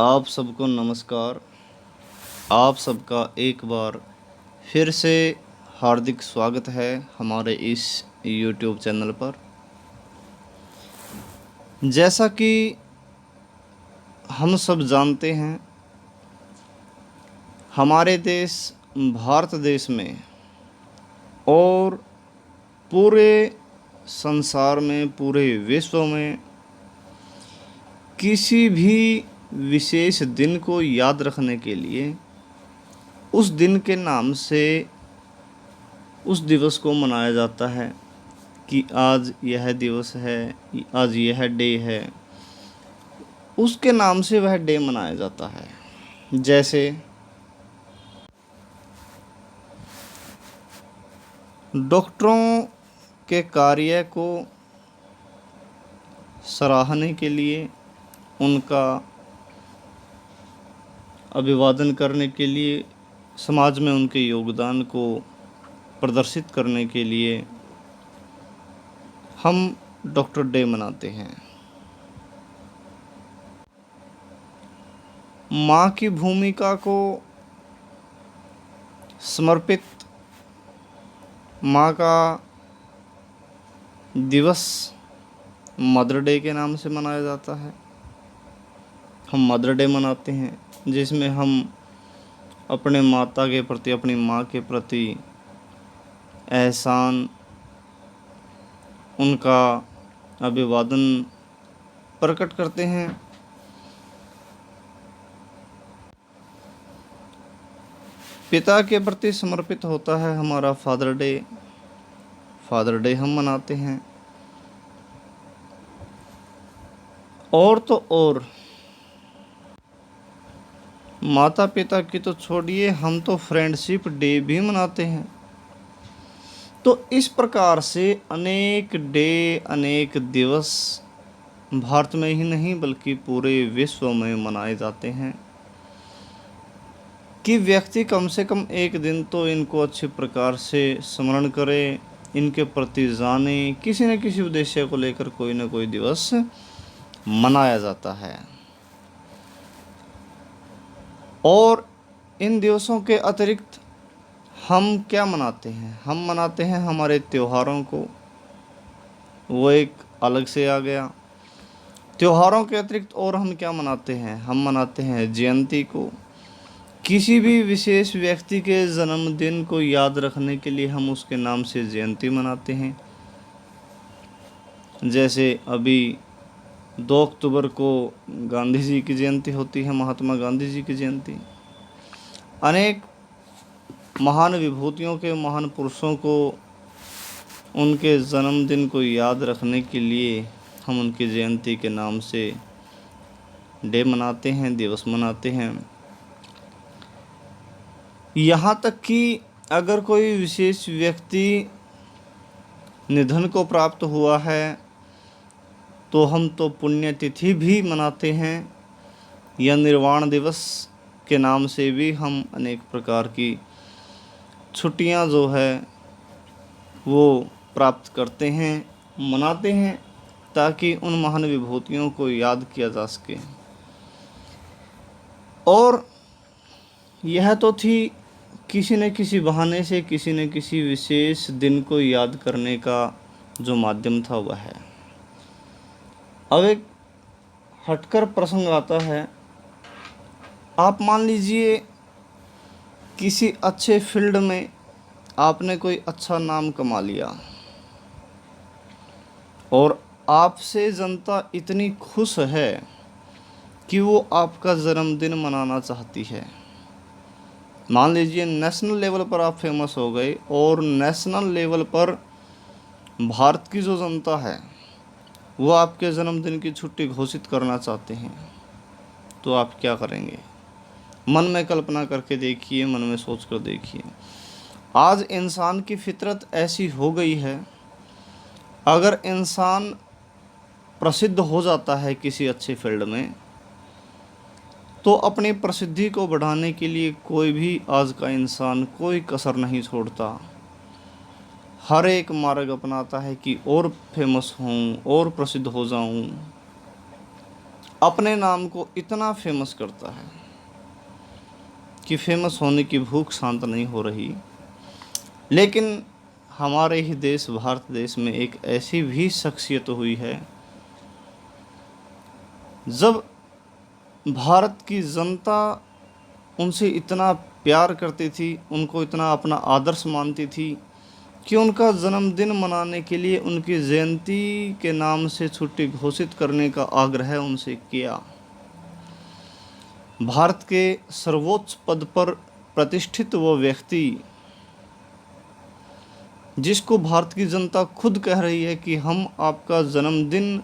आप सबको नमस्कार। आप सबका एक बार फिर से हार्दिक स्वागत है हमारे इस YouTube चैनल पर। जैसा कि हम सब जानते हैं, हमारे देश भारत देश में और पूरे संसार में, पूरे विश्व में किसी भी विशेष दिन को याद रखने के लिए उस दिन के नाम से उस दिवस को मनाया जाता है कि आज यह दिवस है, आज यह डे है। उसके नाम से वह डे मनाया जाता है। जैसे डॉक्टरों के कार्य को सराहने के लिए, उनका अभिवादन करने के लिए, समाज में उनके योगदान को प्रदर्शित करने के लिए हम डॉक्टर डे मनाते हैं। माँ की भूमिका को समर्पित माँ का दिवस मदर डे के नाम से मनाया जाता है। हम मदर डे मनाते हैं जिसमें हम अपने माता के प्रति, अपनी माँ के प्रति एहसान, उनका अभिवादन प्रकट करते हैं। पिता के प्रति समर्पित होता है हमारा फादर डे। फादर डे हम मनाते हैं। और तो और माता पिता की तो छोड़िए, हम तो फ्रेंडशिप डे भी मनाते हैं। तो इस प्रकार से अनेक डे, अनेक दिवस भारत में ही नहीं बल्कि पूरे विश्व में मनाए जाते हैं कि व्यक्ति कम से कम एक दिन तो इनको अच्छे प्रकार से स्मरण करे, इनके प्रति जाने। किसी न किसी उद्देश्य को लेकर कोई न कोई दिवस मनाया जाता है। और इन दिवसों के अतिरिक्त हम क्या मनाते हैं? हम मनाते हैं हमारे त्योहारों को। वो एक अलग से आ गया। त्योहारों के अतिरिक्त और हम क्या मनाते हैं? हम मनाते हैं जयंती को। किसी भी विशेष व्यक्ति के जन्मदिन को याद रखने के लिए हम उसके नाम से जयंती मनाते हैं। जैसे अभी 2 अक्टूबर को गांधी जी की जयंती होती है, महात्मा गांधी जी की जयंती। अनेक महान विभूतियों के, महान पुरुषों को, उनके जन्मदिन को याद रखने के लिए हम उनकी जयंती के नाम से डे मनाते हैं, दिवस मनाते हैं। यहाँ तक कि अगर कोई विशेष व्यक्ति निधन को प्राप्त हुआ है तो हम तो पुण्यतिथि भी मनाते हैं, या निर्वाण दिवस के नाम से भी हम अनेक प्रकार की छुट्टियां जो है वो प्राप्त करते हैं, मनाते हैं, ताकि उन महान विभूतियों को याद किया जा सके। और यह तो थी किसी न किसी बहाने से, किसी न किसी विशेष दिन को याद करने का जो माध्यम था वह है। अब एक हटकर प्रसंग आता है। आप मान लीजिए किसी अच्छे फील्ड में आपने कोई अच्छा नाम कमा लिया और आपसे जनता इतनी खुश है कि वो आपका जन्मदिन मनाना चाहती है। मान लीजिए नेशनल लेवल पर आप फेमस हो गए और नेशनल लेवल पर भारत की जो जनता है वो आपके जन्मदिन की छुट्टी घोषित करना चाहते हैं, तो आप क्या करेंगे? मन में कल्पना करके देखिए, मन में सोच कर देखिए। आज इंसान की फितरत ऐसी हो गई है, अगर इंसान प्रसिद्ध हो जाता है किसी अच्छे फील्ड में तो अपनी प्रसिद्धि को बढ़ाने के लिए कोई भी आज का इंसान कोई कसर नहीं छोड़ता। हर एक मार्ग अपनाता है कि और फेमस हूँ और प्रसिद्ध हो जाऊँ। अपने नाम को इतना फेमस करता है कि फेमस होने की भूख शांत नहीं हो रही। लेकिन हमारे ही देश भारत देश में एक ऐसी भी शख्सियत हुई है, जब भारत की जनता उनसे इतना प्यार करती थी, उनको इतना अपना आदर्श मानती थी कि उनका जन्मदिन मनाने के लिए उनकी जयंती के नाम से छुट्टी घोषित करने का आग्रह उनसे किया। भारत के सर्वोच्च पद पर प्रतिष्ठित वो व्यक्ति, जिसको भारत की जनता खुद कह रही है कि हम आपका जन्मदिन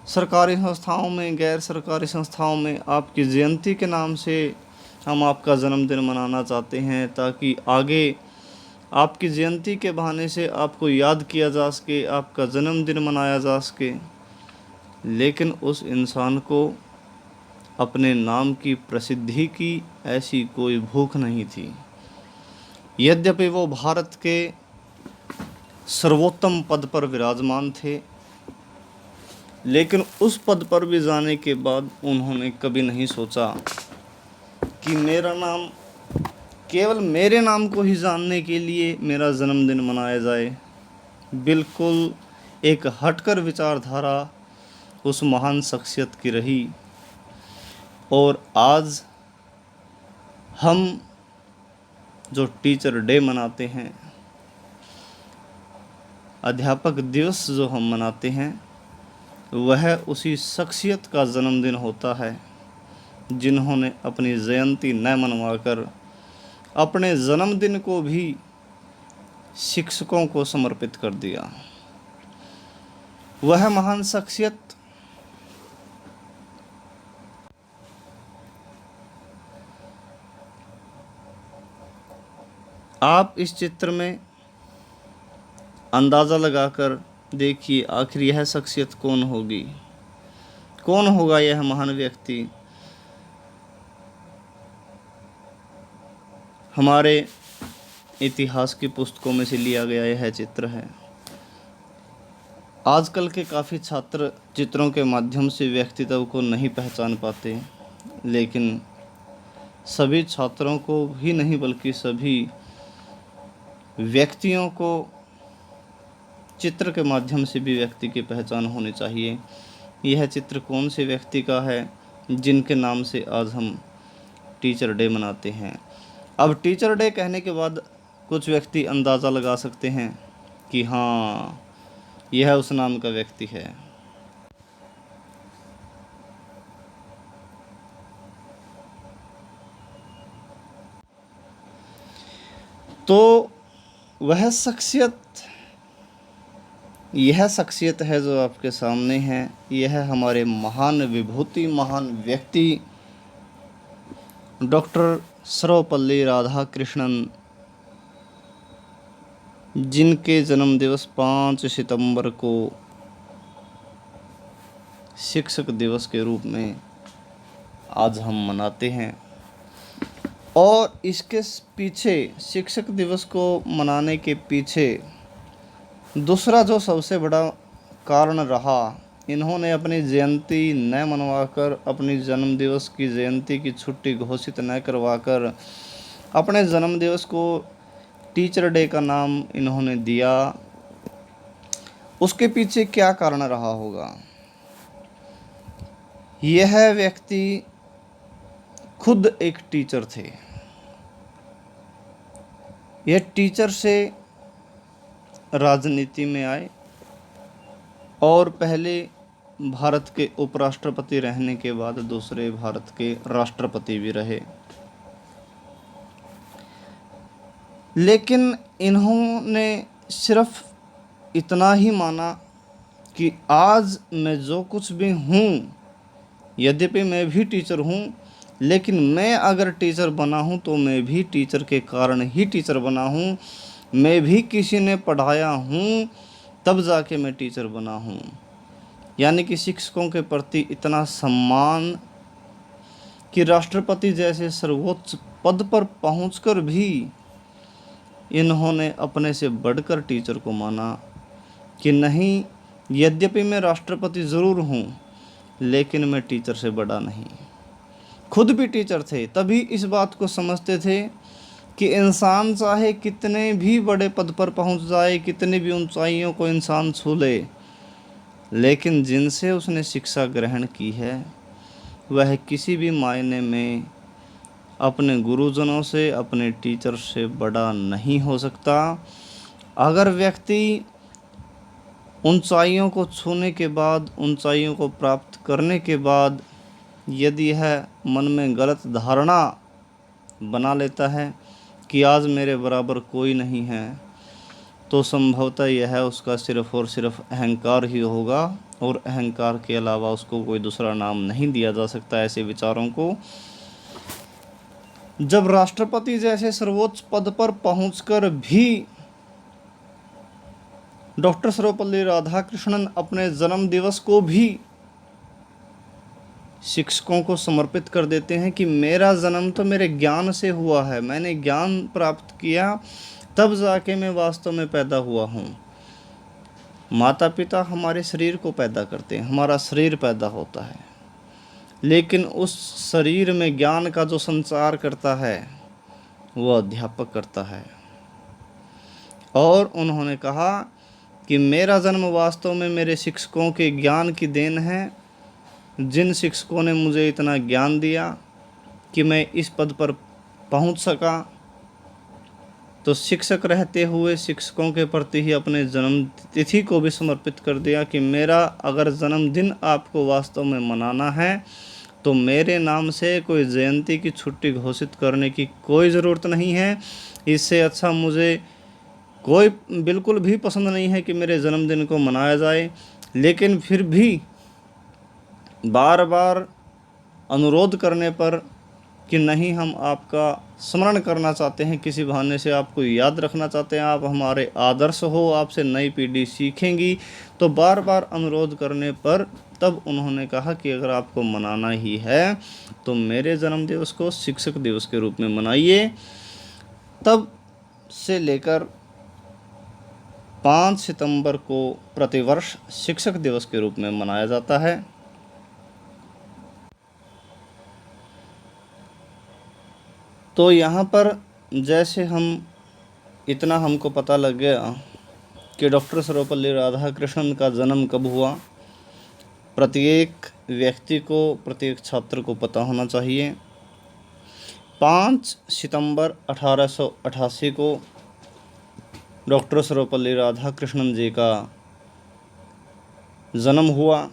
सरकारी संस्थाओं में, गैर सरकारी संस्थाओं में आपकी जयंती के नाम से हम आपका जन्मदिन मनाना चाहते हैं, ताकि आगे आपकी जयंती के बहाने से आपको याद किया जा सके, आपका जन्मदिन मनाया जा सके। लेकिन उस इंसान को अपने नाम की प्रसिद्धि की ऐसी कोई भूख नहीं थी। यद्यपि वो भारत के सर्वोत्तम पद पर विराजमान थे, लेकिन उस पद पर भी जाने के बाद उन्होंने कभी नहीं सोचा कि मेरा नाम, केवल मेरे नाम को ही जानने के लिए मेरा जन्मदिन मनाया जाए। बिल्कुल एक हटकर विचारधारा उस महान शख्सियत की रही। और आज हम जो टीचर डे मनाते हैं, अध्यापक दिवस जो हम मनाते हैं, वह उसी शख्सियत का जन्मदिन होता है जिन्होंने अपनी जयंती न मनवाकर अपने जन्मदिन को भी शिक्षकों को समर्पित कर दिया। वह महान शख्सियत आप इस चित्र में अंदाज़ा लगाकर देखिए, आखिर यह शख्सियत कौन होगी, कौन होगा यह महान व्यक्ति। हमारे इतिहास की पुस्तकों में से लिया गया यह चित्र है। आजकल के काफ़ी छात्र चित्रों के माध्यम से व्यक्तित्व को नहीं पहचान पाते, लेकिन सभी छात्रों को ही नहीं बल्कि सभी व्यक्तियों को चित्र के माध्यम से भी व्यक्ति की पहचान होनी चाहिए। यह चित्र कौन से व्यक्ति का है जिनके नाम से आज हम टीचर डे मनाते हैं। अब टीचर डे कहने के बाद कुछ व्यक्ति अंदाज़ा लगा सकते हैं कि हाँ, यह उस नाम का व्यक्ति है। तो वह शख्सियत, यह शख्सियत है जो आपके सामने है। यह हमारे महान विभूति, महान व्यक्ति डॉक्टर सर्वपल्ली राधाकृष्णन, जिनके जन्म दिवस 5 सितंबर को शिक्षक दिवस के रूप में आज हम मनाते हैं। और इसके पीछे, शिक्षक दिवस को मनाने के पीछे दूसरा जो सबसे बड़ा कारण रहा, इन्होंने अपनी जयंती न मनवाकर, अपनी जन्म दिवस की जयंती की छुट्टी घोषित न करवाकर अपने जन्म दिवस को टीचर डे का नाम इन्होंने दिया। उसके पीछे क्या कारण रहा होगा? यह व्यक्ति खुद एक टीचर थे। यह टीचर से राजनीति में आए और पहले भारत के उपराष्ट्रपति रहने के बाद दूसरे भारत के राष्ट्रपति भी रहे। लेकिन इन्होंने सिर्फ इतना ही माना कि आज मैं जो कुछ भी हूँ, यद्यपि मैं भी टीचर हूँ, लेकिन मैं अगर टीचर बना हूँ तो मैं भी टीचर के कारण ही टीचर बना हूँ। मैं भी किसी ने पढ़ाया हूँ तब जाके मैं टीचर बना हूँ। यानी कि शिक्षकों के प्रति इतना सम्मान कि राष्ट्रपति जैसे सर्वोच्च पद पर पहुंचकर भी इन्होंने अपने से बढ़कर टीचर को माना कि नहीं, यद्यपि मैं राष्ट्रपति ज़रूर हूँ, लेकिन मैं टीचर से बड़ा नहीं। खुद भी टीचर थे, तभी इस बात को समझते थे कि इंसान चाहे कितने भी बड़े पद पर पहुंच जाए, कितनी भी ऊंचाइयों को इंसान छू ले, लेकिन जिनसे उसने शिक्षा ग्रहण की है वह किसी भी मायने में अपने गुरुजनों से, अपने टीचर से बड़ा नहीं हो सकता। अगर व्यक्ति ऊंचाइयों को छूने के बाद, ऊंचाइयों को प्राप्त करने के बाद यदि यह मन में गलत धारणा बना लेता है कि आज मेरे बराबर कोई नहीं है, तो संभवतः यह उसका सिर्फ और सिर्फ अहंकार ही होगा, और अहंकार के अलावा उसको कोई दूसरा नाम नहीं दिया जा सकता ऐसे विचारों को। जब राष्ट्रपति जैसे सर्वोच्च पद पर पहुंचकर भी डॉक्टर सर्वपल्ली राधाकृष्णन अपने जन्म दिवस को भी शिक्षकों को समर्पित कर देते हैं कि मेरा जन्म तो मेरे ज्ञान से हुआ है, मैंने ज्ञान प्राप्त किया तब जाके मैं वास्तव में पैदा हुआ हूँ। माता पिता हमारे शरीर को पैदा करते हैं, हमारा शरीर पैदा होता है, लेकिन उस शरीर में ज्ञान का जो संचार करता है वो अध्यापक करता है। और उन्होंने कहा कि मेरा जन्म वास्तव में मेरे शिक्षकों के ज्ञान की देन है, जिन शिक्षकों ने मुझे इतना ज्ञान दिया कि मैं इस पद पर पहुंच सका। तो शिक्षक रहते हुए शिक्षकों के प्रति ही अपने जन्म तिथि को भी समर्पित कर दिया कि मेरा अगर जन्मदिन आपको वास्तव में मनाना है तो मेरे नाम से कोई जयंती की छुट्टी घोषित करने की कोई ज़रूरत नहीं है। इससे अच्छा मुझे कोई बिल्कुल भी पसंद नहीं है कि मेरे जन्मदिन को मनाया जाए, लेकिन फिर भी बार बार अनुरोध करने पर कि नहीं, हम आपका स्मरण करना चाहते हैं, किसी बहाने से आपको याद रखना चाहते हैं, आप हमारे आदर्श हो, आपसे नई पीढ़ी सीखेंगी, तो बार बार अनुरोध करने पर तब उन्होंने कहा कि अगर आपको मनाना ही है तो मेरे जन्म दिवस को शिक्षक दिवस के रूप में मनाइए। तब से लेकर 5 सितंबर को प्रतिवर्ष शिक्षक दिवस के रूप में मनाया जाता है। तो यहाँ पर जैसे इतना हमको पता लग गया कि डॉक्टर सर्वपल्ली राधाकृष्णन का जन्म कब हुआ, प्रत्येक व्यक्ति को, प्रत्येक छात्र को पता होना चाहिए। 5 सितंबर 1888 को डॉक्टर सर्वपल्ली राधाकृष्णन जी का जन्म हुआ,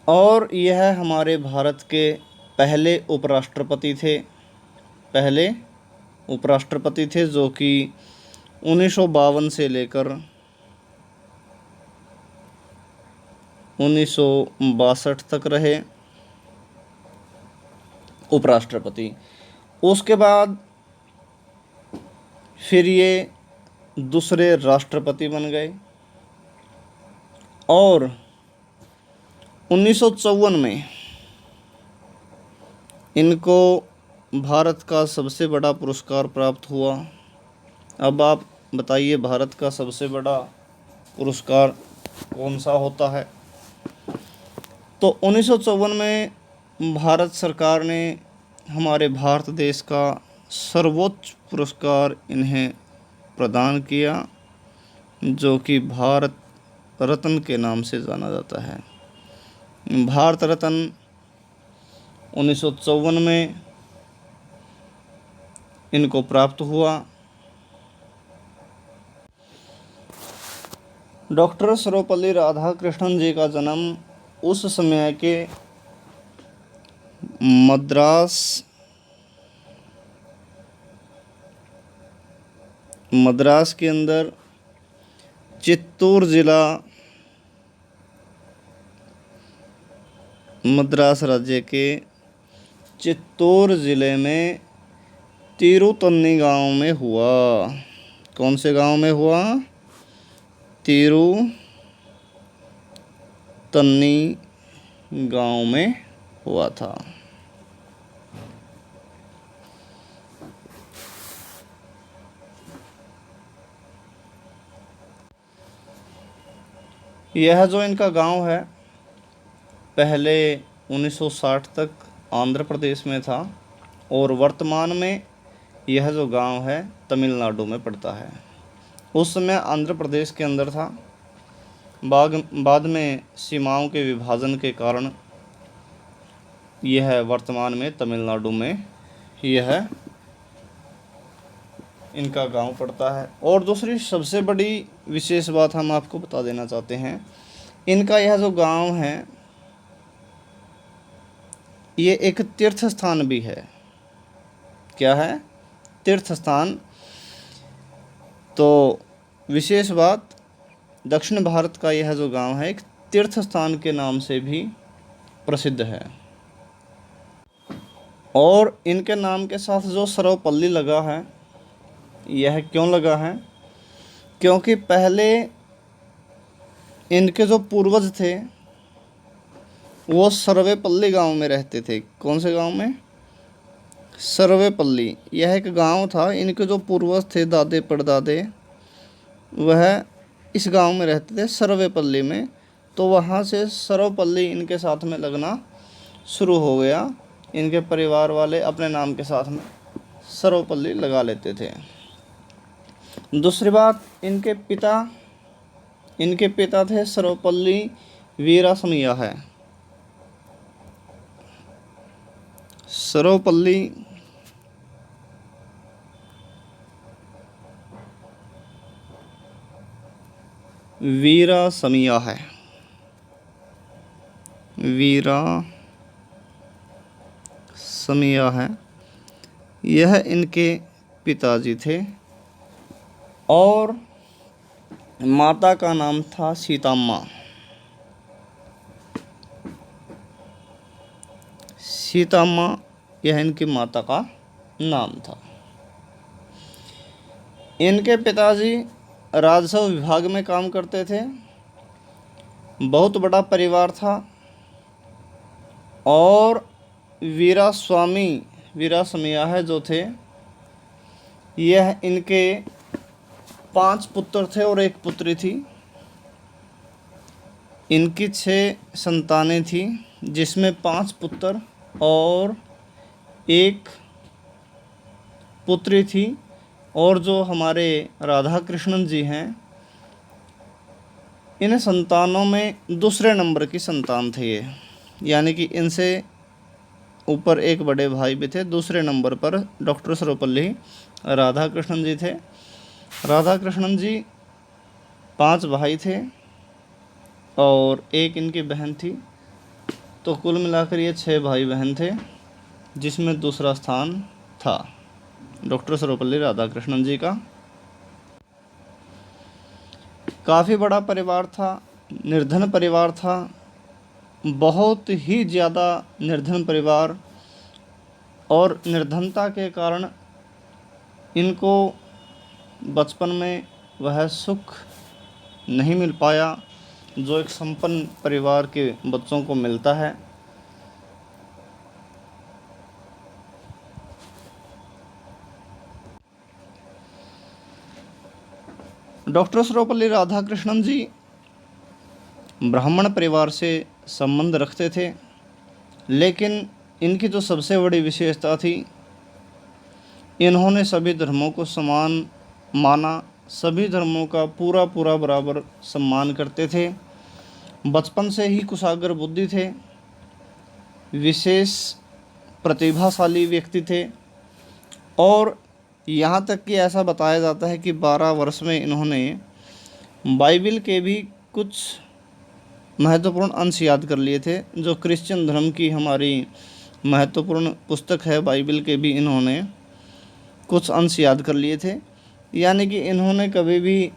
और यह हमारे भारत के पहले उपराष्ट्रपति थे, जो कि 1952 से लेकर 1962 तक रहे उपराष्ट्रपति। उसके बाद फिर ये दूसरे राष्ट्रपति बन गए, और 1954 में इनको भारत का सबसे बड़ा पुरस्कार प्राप्त हुआ। अब आप बताइए, भारत का सबसे बड़ा पुरस्कार कौन सा होता है? तो 1954 में भारत सरकार ने हमारे भारत देश का सर्वोच्च पुरस्कार इन्हें प्रदान किया, जो कि भारत रत्न के नाम से जाना जाता है। भारत रत्न 1954 में इनको प्राप्त हुआ। डॉक्टर सर्वपल्ली राधाकृष्णन जी का जन्म उस समय के मद्रास के अंदर चित्तूर जिला, मद्रास राज्य के चित्तूर ज़िले में तिरुतन्नी गांव में हुआ। कौन से गांव में हुआ? तिरुतन्नी गांव में हुआ था। यह जो इनका गांव है पहले 1960 तक आंध्र प्रदेश में था और वर्तमान में यह जो गांव है तमिलनाडु में पड़ता है। उस समय आंध्र प्रदेश के अंदर था। बाद में सीमाओं के विभाजन के कारण यह वर्तमान में तमिलनाडु में यह इनका गांव पड़ता है। और दूसरी सबसे बड़ी विशेष बात हम आपको बता देना चाहते हैं, इनका यह जो गांव है ये एक तीर्थ स्थान भी है। क्या है? तीर्थ स्थान। तो विशेष बात, दक्षिण भारत का यह जो गांव है एक तीर्थ स्थान के नाम से भी प्रसिद्ध है। और इनके नाम के साथ जो सर्वपल्ली लगा है, यह क्यों लगा है? क्योंकि पहले इनके जो पूर्वज थे वो सर्वेपल्ली गांव में रहते थे। कौन से गांव में? सर्वेपल्ली। यह एक गांव था। इनके जो पूर्वज थे, दादे परदादे, वह इस गांव में रहते थे सर्वेपल्ली में। तो वहाँ से सर्वपल्ली इनके साथ में लगना शुरू हो गया। इनके परिवार वाले अपने नाम के साथ में सर्वपल्ली लगा लेते थे। दूसरी बात, इनके पिता थे सर्वपल्ली वीरासमैया है। सर्वपल्ली वीरासमैया है। वीरासमैया है, यह इनके पिताजी थे। और माता का नाम था सीताम्मा। सीताम्मा यह इनकी माता का नाम था। इनके पिताजी राजस्व विभाग में काम करते थे। बहुत बड़ा परिवार था। और वीरासमैया है जो थे, यह इनके 5 पुत्र थे और 1 पुत्री थी। इनकी 6 संतानें थी, जिसमें 5 पुत्र और 1 पुत्री थी। और जो हमारे राधा कृष्णन जी हैं, इन संतानों में दूसरे नंबर की संतान थे ये, यानी कि इनसे ऊपर एक बड़े भाई भी थे। दूसरे नंबर पर डॉक्टर सर्वपल्ली राधा कृष्णन जी थे। राधा कृष्णन जी 5 भाई थे और 1 इनकी बहन थी। तो कुल मिलाकर ये 6 भाई बहन थे, जिसमें दूसरा स्थान था डॉक्टर सर्वपल्ली राधाकृष्णन जी का। काफ़ी बड़ा परिवार था, निर्धन परिवार था, बहुत ही ज़्यादा निर्धन परिवार। और निर्धनता के कारण इनको बचपन में वह सुख नहीं मिल पाया जो एक संपन्न परिवार के बच्चों को मिलता है। डॉक्टर सर्वपल्ली राधाकृष्णन जी ब्राह्मण परिवार से संबंध रखते थे, लेकिन इनकी जो सबसे बड़ी विशेषता थी, इन्होंने सभी धर्मों को समान माना। सभी धर्मों का पूरा बराबर सम्मान करते थे। बचपन से ही कुशाग्र बुद्धि थे, विशेष प्रतिभाशाली व्यक्ति थे। और यहाँ तक कि ऐसा बताया जाता है कि 12 वर्ष में इन्होंने बाइबिल के भी कुछ महत्वपूर्ण अंश याद कर लिए थे। जो क्रिश्चियन धर्म की हमारी महत्वपूर्ण पुस्तक है बाइबिल के भी इन्होंने कुछ अंश याद कर लिए थे। यानी कि इन्होंने कभी भी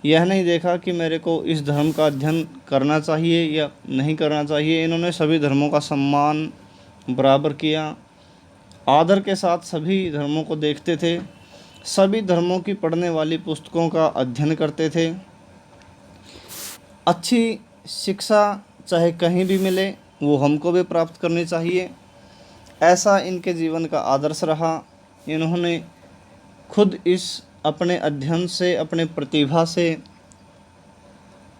यह नहीं देखा कि मेरे को इस धर्म का अध्ययन करना चाहिए या नहीं करना चाहिए। इन्होंने सभी धर्मों का सम्मान बराबर किया, आदर के साथ सभी धर्मों को देखते थे, सभी धर्मों की पढ़ने वाली पुस्तकों का अध्ययन करते थे। अच्छी शिक्षा चाहे कहीं भी मिले वो हमको भी प्राप्त करनी चाहिए, ऐसा इनके जीवन का आदर्श रहा। इन्होंने खुद इस अपने अध्ययन से, अपने प्रतिभा से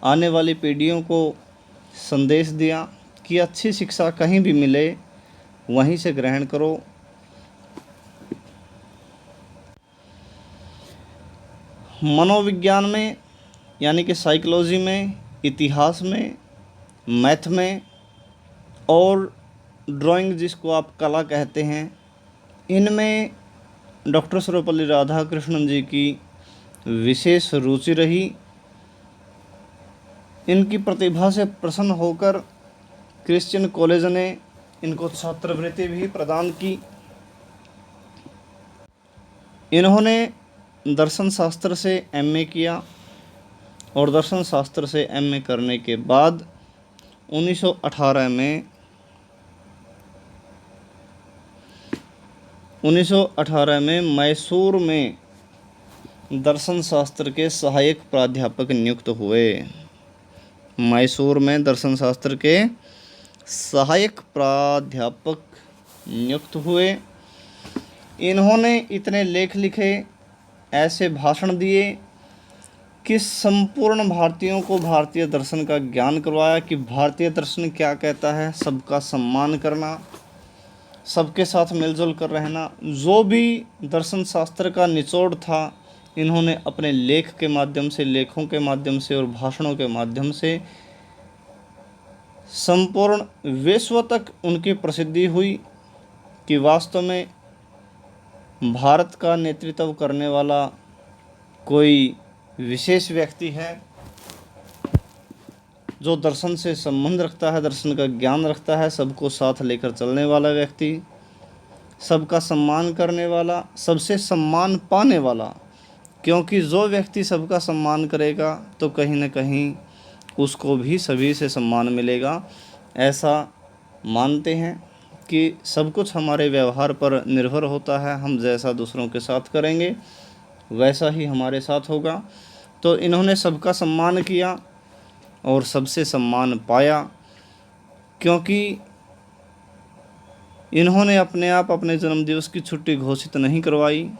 आने वाली पीढ़ियों को संदेश दिया कि अच्छी शिक्षा कहीं भी मिले वहीं से ग्रहण करो। मनोविज्ञान में यानी कि साइकोलॉजी में, इतिहास में, मैथ में और ड्राइंग जिसको आप कला कहते हैं, इनमें डॉक्टर सर्वपल्ली राधाकृष्णन जी की विशेष रुचि रही। इनकी प्रतिभा से प्रसन्न होकर क्रिश्चियन कॉलेज ने इनको छात्रवृत्ति भी प्रदान की। इन्होंने दर्शन शास्त्र से एमए किया और दर्शन शास्त्र से एमए करने के बाद 1918 में मैसूर में दर्शन शास्त्र के सहायक प्राध्यापक नियुक्त हुए। मैसूर में दर्शन शास्त्र के सहायक प्राध्यापक नियुक्त हुए। इन्होंने इतने लेख लिखे, ऐसे भाषण दिए कि संपूर्ण भारतीयों को भारतीय दर्शन का ज्ञान करवाया कि भारतीय दर्शन क्या कहता है, सबका सम्मान करना, सबके साथ मिलजुल कर रहना। जो भी दर्शन शास्त्र का निचोड़ था, इन्होंने अपने लेख के माध्यम से, लेखों के माध्यम से और भाषणों के माध्यम से संपूर्ण विश्व तक उनकी प्रसिद्धि हुई कि वास्तव में भारत का नेतृत्व करने वाला कोई विशेष व्यक्ति है जो दर्शन से संबंध रखता है, दर्शन का ज्ञान रखता है, सबको साथ लेकर चलने वाला व्यक्ति, सबका सम्मान करने वाला, सबसे सम्मान पाने वाला। क्योंकि जो व्यक्ति सबका सम्मान करेगा तो कहीं न कहीं उसको भी सभी से सम्मान मिलेगा। ऐसा मानते हैं कि सब कुछ हमारे व्यवहार पर निर्भर होता है। हम जैसा दूसरों के साथ करेंगे वैसा ही हमारे साथ होगा। तो इन्होंने सबका सम्मान किया और सबसे सम्मान पाया, क्योंकि इन्होंने अपने आप अपने जन्मदिवस की छुट्टी घोषित नहीं करवाई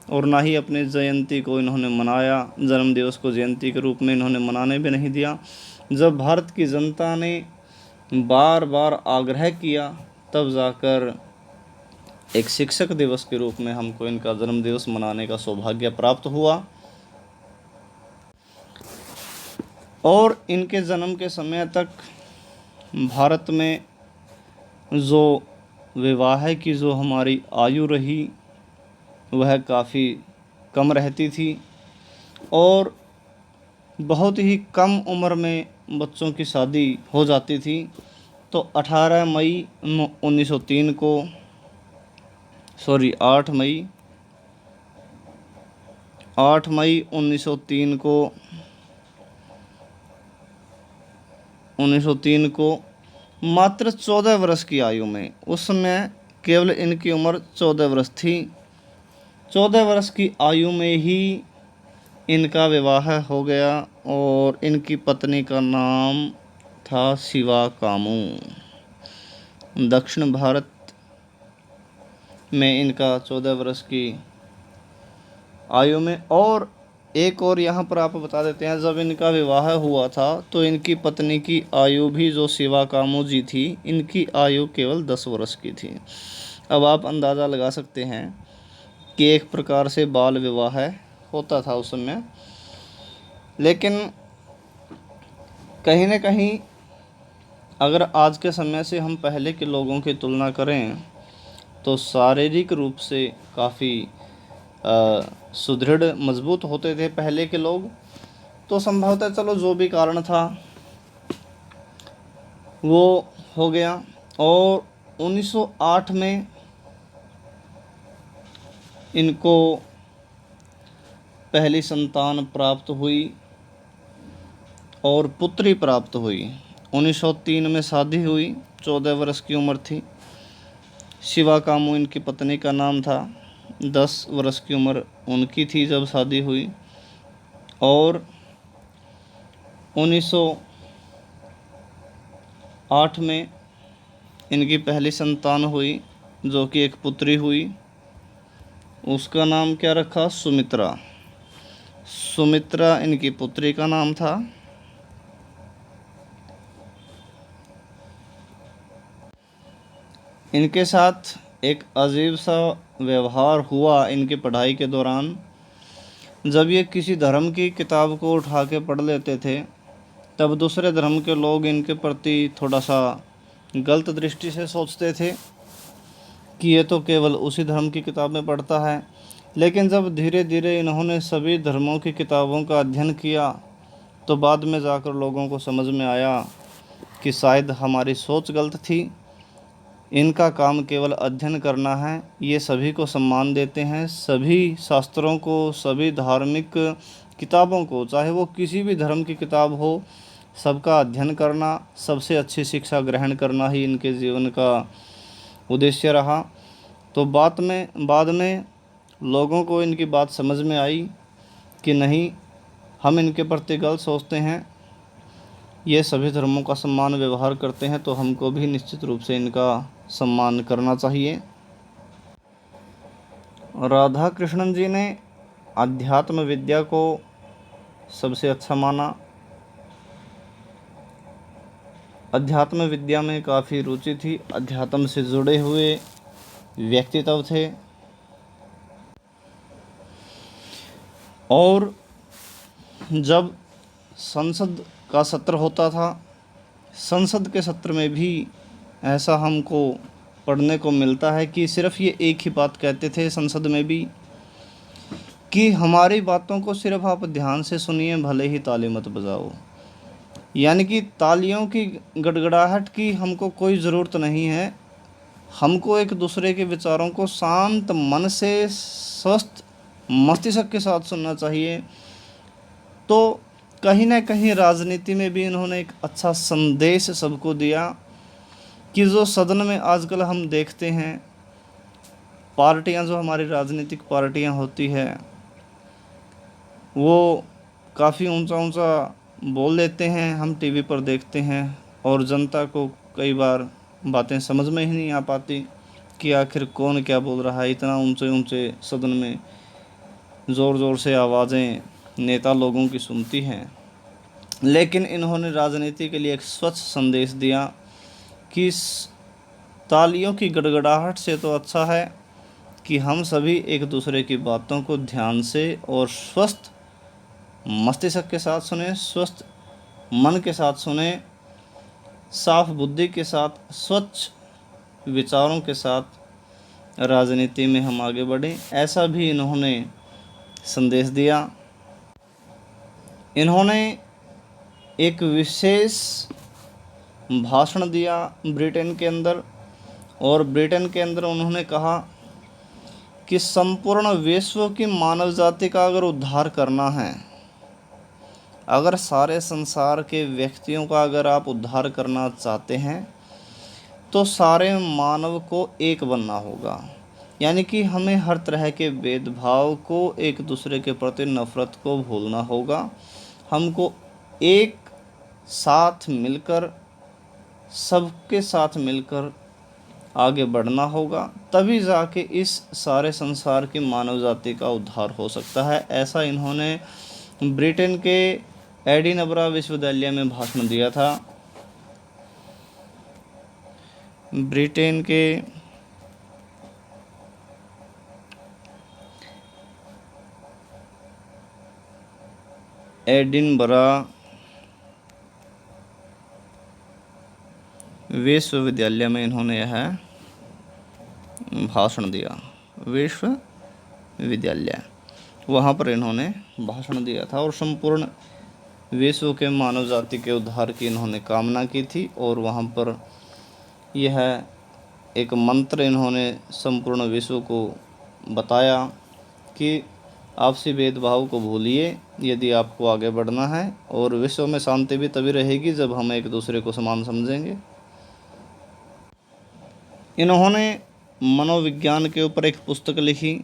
और ना ही अपने जयंती को इन्होंने मनाया। जन्मदिवस को जयंती के रूप में इन्होंने मनाने भी नहीं दिया। जब भारत की जनता ने बार बार आग्रह किया तब जाकर एक शिक्षक दिवस के रूप में हमको इनका जन्मदिवस मनाने का सौभाग्य प्राप्त हुआ। और इनके जन्म के समय तक भारत में जो विवाह की जो हमारी आयु रही वह काफ़ी कम रहती थी और बहुत ही कम उम्र में बच्चों की शादी हो जाती थी। तो 8 मई 1903 को 8 मई 1903 को मात्र 14 वर्ष की आयु में, उस समय केवल इनकी उम्र 14 वर्ष थी, 14 वर्ष की आयु में ही इनका विवाह हो गया और इनकी पत्नी का नाम था शिवा कामू। दक्षिण भारत में इनका 14 वर्ष की आयु में। और एक और यहाँ पर आप बता देते हैं, जब इनका विवाह हुआ था तो इनकी पत्नी की आयु भी, जो शिवा कामू जी थी, इनकी आयु केवल 10 वर्ष की थी। अब आप अंदाज़ा लगा सकते हैं कि एक प्रकार से बाल विवाह होता था उस समय। लेकिन कहीं न कहीं अगर आज के समय से हम पहले के लोगों की तुलना करें तो शारीरिक रूप से काफ़ी सुदृढ़ मजबूत होते थे पहले के लोग। तो संभवतः चलो जो भी कारण था वो हो गया। और 1908 में इनको पहली संतान प्राप्त हुई और पुत्री प्राप्त हुई। 1903 में शादी हुई, 14 वर्ष की उम्र थी। शिवा कामू इनकी पत्नी का नाम था। 10 वर्ष की उम्र उनकी थी जब शादी हुई। और 1908 में इनकी पहली संतान हुई जो कि एक पुत्री हुई। उसका नाम क्या रखा? सुमित्रा। सुमित्रा इनकी पुत्री का नाम था। इनके साथ एक अजीब सा व्यवहार हुआ इनकी पढ़ाई के दौरान। जब ये किसी धर्म की किताब को उठा के पढ़ लेते थे, तब दूसरे धर्म के लोग इनके प्रति थोड़ा सा गलत दृष्टि से सोचते थे कि ये तो केवल उसी धर्म की किताबें पढ़ता है। लेकिन जब धीरे धीरे इन्होंने सभी धर्मों की किताबों का अध्ययन किया, तो बाद में जाकर लोगों को समझ में आया कि शायद हमारी सोच गलत थी। इनका काम केवल अध्ययन करना है। ये सभी को सम्मान देते हैं, सभी शास्त्रों को, सभी धार्मिक किताबों को, चाहे वो किसी भी धर्म की किताब हो, सबका अध्ययन करना, सबसे अच्छी शिक्षा ग्रहण करना ही इनके जीवन का उद्देश्य रहा। तो बाद में लोगों को इनकी बात समझ में आई कि नहीं, हम इनके प्रति गलत सोचते हैं, ये सभी धर्मों का सम्मान व्यवहार करते हैं, तो हमको भी निश्चित रूप से इनका सम्मान करना चाहिए। राधा कृष्णन जी ने अध्यात्म विद्या को सबसे अच्छा माना। अध्यात्म विद्या में काफ़ी रुचि थी, अध्यात्म से जुड़े हुए व्यक्तित्व थे। और जब संसद का सत्र होता था, संसद के सत्र में भी ऐसा हमको पढ़ने को मिलता है कि सिर्फ ये एक ही बात कहते थे संसद में भी, कि हमारी बातों को सिर्फ आप ध्यान से सुनिए, भले ही ताली मत बजाओ। यानी कि तालियों की गड़गड़ाहट की हमको कोई ज़रूरत नहीं है। हमको एक दूसरे के विचारों को शांत मन से, स्वस्थ मस्तिष्क के साथ सुनना चाहिए। तो कहीं ना कहीं राजनीति में भी इन्होंने एक अच्छा संदेश सबको दिया कि जो सदन में आजकल हम देखते हैं, पार्टियां, जो हमारी राजनीतिक पार्टियां होती है, वो काफ़ी ऊंचा ऊंचा बोल लेते हैं, हम टीवी पर देखते हैं, और जनता को कई बार बातें समझ में ही नहीं आ पाती कि आखिर कौन क्या बोल रहा है। इतना ऊंचे ऊंचे सदन में ज़ोर ज़ोर से आवाज़ें नेता लोगों की सुनती हैं। लेकिन इन्होंने राजनीति के लिए एक स्वच्छ संदेश दिया कि तालियों की गड़गड़ाहट से तो अच्छा है कि हम सभी एक दूसरे की बातों को ध्यान से और स्वस्थ मस्तिष्क के साथ सुने, स्वस्थ मन के साथ सुने, साफ बुद्धि के साथ, स्वच्छ विचारों के साथ राजनीति में हम आगे बढ़ें। ऐसा भी इन्होंने संदेश दिया। इन्होंने एक विशेष भाषण दिया ब्रिटेन के अंदर, और ब्रिटेन के अंदर उन्होंने कहा कि संपूर्ण विश्व की मानव जाति का अगर उद्धार करना है, अगर सारे संसार के व्यक्तियों का अगर आप उद्धार करना चाहते हैं, तो सारे मानव को एक बनना होगा। यानी कि हमें हर तरह के भेदभाव को, एक दूसरे के प्रति नफ़रत को भूलना होगा। हमको एक साथ मिलकर, सबके साथ मिलकर आगे बढ़ना होगा, तभी जाके इस सारे संसार की मानव जाति का उद्धार हो सकता है। ऐसा इन्होंने ब्रिटेन के एडिनबरा विश्वविद्यालय में भाषण दिया था। ब्रिटेन के एडिनबरा विश्वविद्यालय में इन्होंने यह भाषण दिया। विश्वविद्यालय, वहाँ पर इन्होंने भाषण दिया था और संपूर्ण विश्व के मानव जाति के उद्धार की इन्होंने कामना की थी। और वहाँ पर यह एक मंत्र इन्होंने संपूर्ण विश्व को बताया कि आपसी भेदभाव को भूलिए यदि आपको आगे बढ़ना है, और विश्व में शांति भी तभी रहेगी जब हम एक दूसरे को समान समझेंगे। इन्होंने मनोविज्ञान के ऊपर एक पुस्तक लिखी,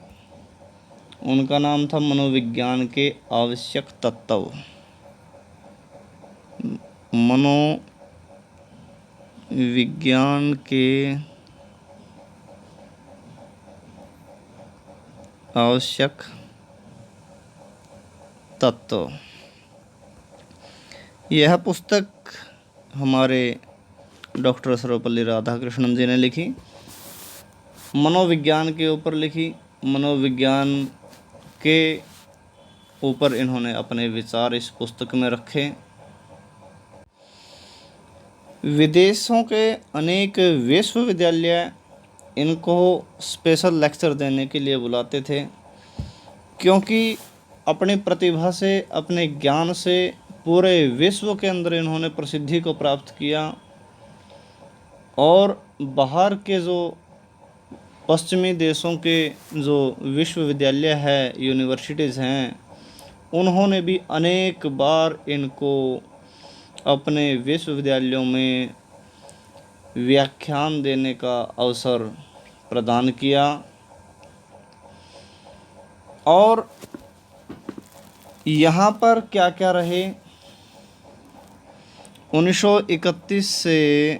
उनका नाम था मनोविज्ञान के आवश्यक तत्व। मनोविज्ञान के आवश्यक तत्व, यह पुस्तक हमारे डॉक्टर सर्वपल्ली राधाकृष्णन जी ने लिखी। मनोविज्ञान के ऊपर लिखी। मनोविज्ञान के ऊपर इन्होंने अपने विचार इस पुस्तक में रखे। विदेशों के अनेक विश्वविद्यालय इनको स्पेशल लेक्चर देने के लिए बुलाते थे, क्योंकि अपनी प्रतिभा से, अपने ज्ञान से पूरे विश्व के अंदर इन्होंने प्रसिद्धि को प्राप्त किया। और बाहर के जो पश्चिमी देशों के जो विश्वविद्यालय है, यूनिवर्सिटीज़ हैं, उन्होंने भी अनेक बार इनको अपने विश्वविद्यालयों में व्याख्यान देने का अवसर प्रदान किया। और यहाँ पर क्या क्या रहे, 1931 से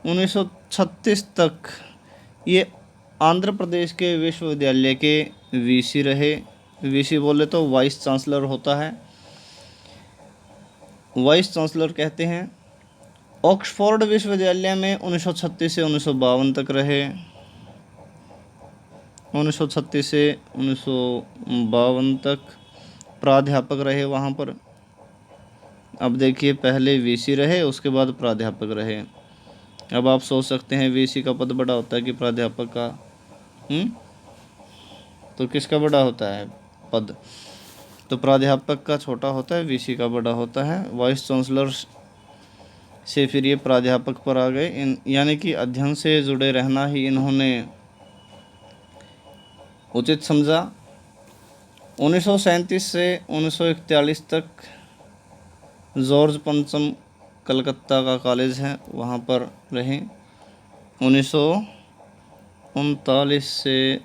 1936 तक ये आंध्र प्रदेश के विश्वविद्यालय के वीसी रहे। वीसी बोले तो वाइस चांसलर होता है, वाइस चांसलर कहते हैं। ऑक्सफोर्ड विश्वविद्यालय में 1936 से 1952 तक रहे। 1936 से 1952 तक प्राध्यापक रहे वहाँ पर। अब देखिए, पहले वीसी रहे, उसके बाद प्राध्यापक रहे। अब आप सोच सकते हैं वीसी का पद बड़ा होता है कि प्राध्यापक का? तो किसका बड़ा होता है पद? तो प्राध्यापक का छोटा होता है, वीसी का बड़ा होता है। वाइस चांसलर से फिर ये प्राध्यापक पर आ गए। यानी कि अध्ययन से जुड़े रहना ही इन्होंने उचित समझा। 1937 से 1941 तक जॉर्ज पंचम कलकत्ता का कॉलेज है, वहाँ पर रहे। 1939 से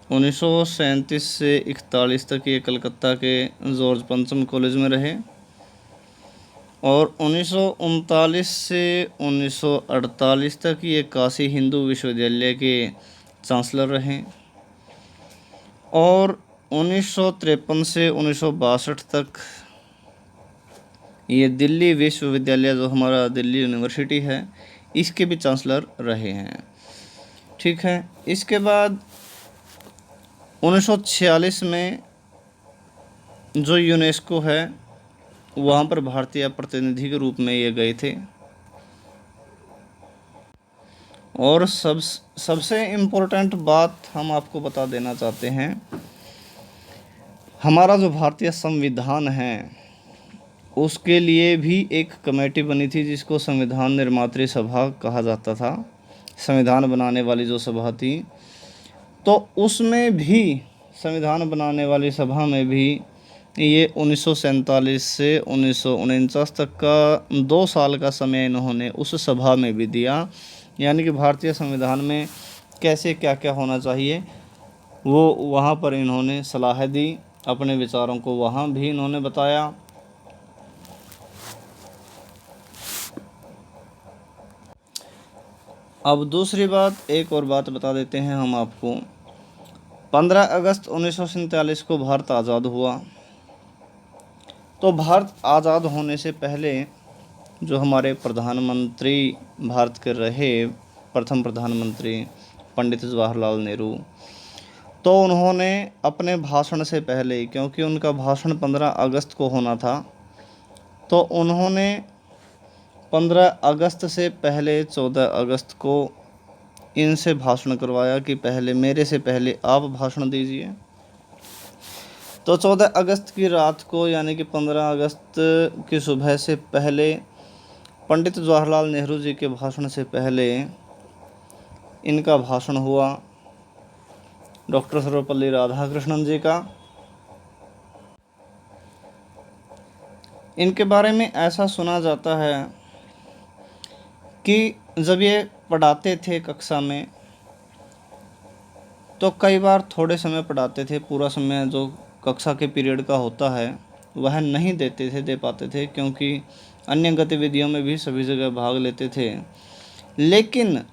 1937 से 41 तक ये कलकत्ता के जॉर्ज पंचम कॉलेज में रहे। और 1939 से 1948 तक ये काशी हिंदू विश्वविद्यालय के चांसलर रहे। और 1953 से 1962 तक ये दिल्ली विश्वविद्यालय, जो हमारा दिल्ली यूनिवर्सिटी है, इसके भी चांसलर रहे हैं। ठीक है। इसके बाद 1946 में जो यूनेस्को है, वहाँ पर भारतीय प्रतिनिधि के रूप में ये गए थे। और सबसे इम्पोर्टेंट बात हम आपको बता देना चाहते हैं, हमारा जो भारतीय संविधान है, उसके लिए भी एक कमेटी बनी थी जिसको संविधान निर्मात्री सभा कहा जाता था। संविधान बनाने वाली जो सभा थी, तो उसमें भी, संविधान बनाने वाली सभा में भी ये 1947 से 1949 तक का 2 साल का समय इन्होंने उस सभा में भी दिया। यानी कि भारतीय संविधान में कैसे क्या क्या होना चाहिए, वो वहाँ पर इन्होंने सलाह दी, अपने विचारों को वहाँ भी इन्होंने बताया। अब दूसरी बात, एक और बात बता देते हैं हम आपको। 15 अगस्त 1947 को भारत आज़ाद हुआ। तो भारत आज़ाद होने से पहले जो हमारे प्रधानमंत्री भारत के रहे, प्रथम प्रधानमंत्री पंडित जवाहरलाल नेहरू, तो उन्होंने अपने भाषण से पहले, क्योंकि उनका भाषण 15 अगस्त को होना था, तो उन्होंने 15 अगस्त से पहले 14 अगस्त को इनसे भाषण करवाया कि पहले, मेरे से पहले आप भाषण दीजिए। तो 14 अगस्त की रात को, यानी कि 15 अगस्त की सुबह से पहले, पंडित जवाहरलाल नेहरू जी के भाषण से पहले इनका भाषण हुआ, डॉक्टर सर्वपल्ली राधाकृष्णन जी का। इनके बारे में ऐसा सुना जाता है कि जब ये पढ़ाते थे कक्षा में, तो कई बार थोड़े समय पढ़ाते थे, पूरा समय जो कक्षा के पीरियड का होता है वह नहीं दे पाते थे, क्योंकि अन्य गतिविधियों में भी सभी जगह भाग लेते थे। लेकिन